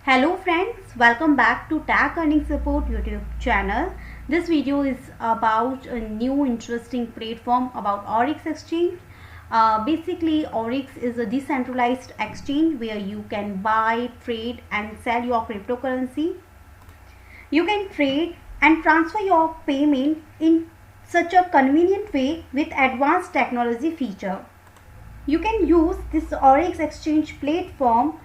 Hello friends, welcome back to Tech Earning Support YouTube channel. This video is about a new interesting platform about Oryx Exchange. Basically, Oryx is a decentralized exchange where you can buy, trade and sell your cryptocurrency. You can trade and transfer your payment in such a convenient way with advanced technology feature. You can use this Oryx Exchange platform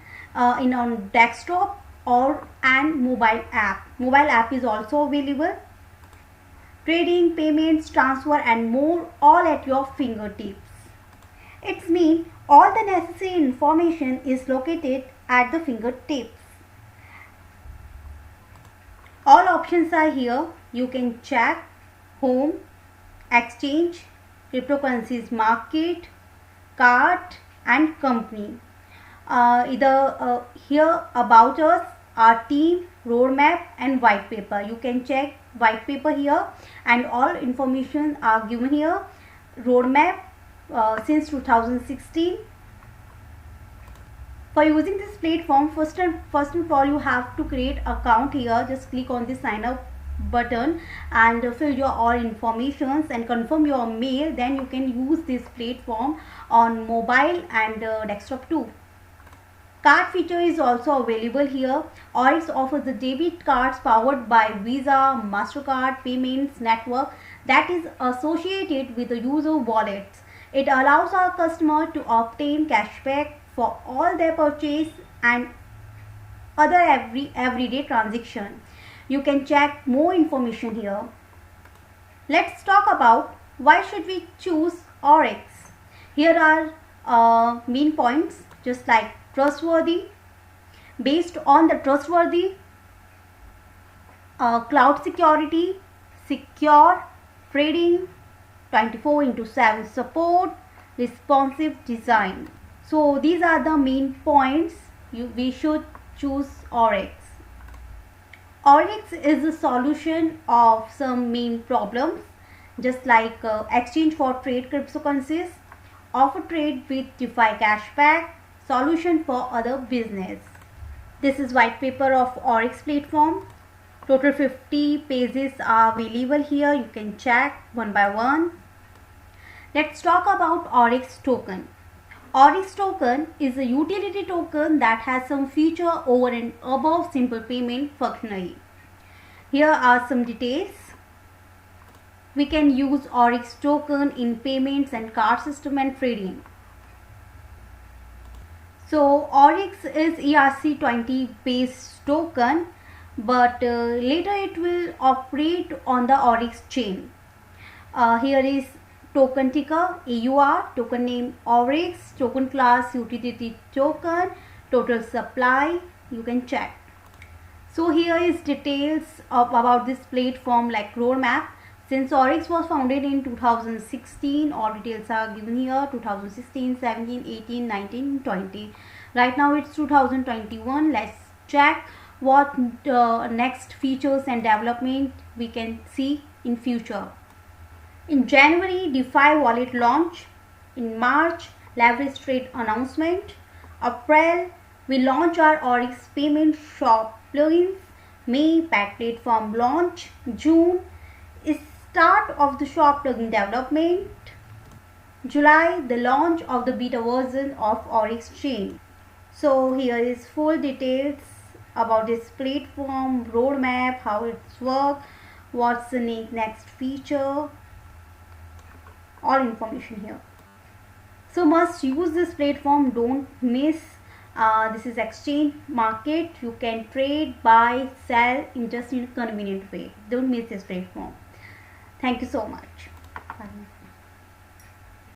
in on desktop or and mobile app. Mobile app is also available. Trading, payments, transfer and more all at your fingertips. It means all the necessary information is located at the fingertips. All options are here. You can check home, exchange, cryptocurrencies market, cart and company. Here about us, our team, roadmap and white paper. You can check white paper here and all information are given here. Roadmap since 2016. For using this platform, first of all you have to create account here. Just click on the sign up button and fill your all informations and confirm your mail. Then you can use this platform on mobile and desktop too. Card feature is also available here. Oryx offers the debit cards powered by Visa, MasterCard payments network that is associated with the user wallets. It allows our customer to obtain cashback for all their purchase and other everyday transaction. You can check more information here. Let's talk about why should we choose Oryx. Here are main points, just like trustworthy, based on the trustworthy, cloud security, secure trading, 24/7 support, responsive design. So these are the main points we should choose Oryx. Oryx is a solution of some main problems, just like exchange for trade cryptocurrencies, offer trade with DeFi cashback, solution for other business. This is white paper of Oryx platform. Total 50 pages are available here. You can check one by one. Let's talk about Oryx token. Oryx token is a utility token that has some feature over and above simple payment functionality. Here are some details. We can use Oryx token in payments and card system and trading. So Oryx is ERC20 based token, but later it will operate on the Oryx chain. Here is token ticker AUR, token name Oryx, token class utility token, total supply. You can check. So here is details about this platform like roadmap. Since Oryx was founded in 2016, all details are given here: 2016, 17, 18, 19, 20. Right now it's 2021. Let's check what next features and development we can see in future. In January, DeFi wallet launch. In March, leverage trade announcement. April, we launch our Oryx payment shop plugins. May, paid platform launch. June is start of the shop plugin development. July, the launch of the beta version of Oryx chain. So here is full details about this platform, roadmap, how it's work, what's the next feature, all information here. So must use this platform, don't miss. This is exchange market. You can trade, buy, sell in just in a convenient way. Don't miss this platform. Thank you so much. Bye.